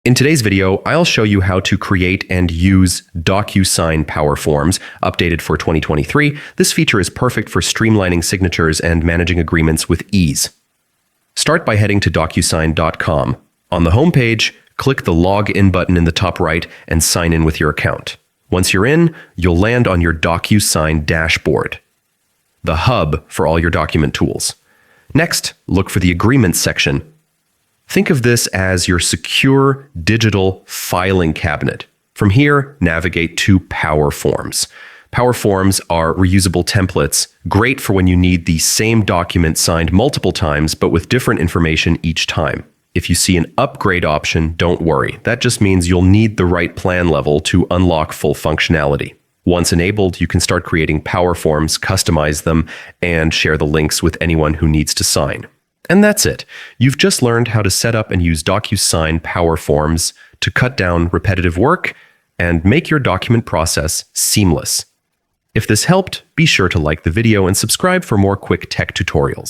In today's video, I'll show you how to create and use DocuSign PowerForms, updated for 2023. This feature is perfect for streamlining signatures and managing agreements with ease. Start by heading to DocuSign.com. On the homepage, click the Login button in the top right and sign in with your account. Once you're in, you'll land on your DocuSign dashboard, the hub for all your document tools. Next, look for the Agreements section. Think of this as your secure digital filing cabinet. From here, navigate to PowerForms. PowerForms are reusable templates, great for when you need the same document signed multiple times, but with different information each time. If you see an upgrade option, don't worry. That just means you'll need the right plan level to unlock full functionality. Once enabled, you can start creating PowerForms, customize them, and share the links with anyone who needs to sign. And that's it. You've just learned how to set up and use DocuSign PowerForms to cut down repetitive work and make your document process seamless. If this helped, be sure to like the video and subscribe for more quick tech tutorials.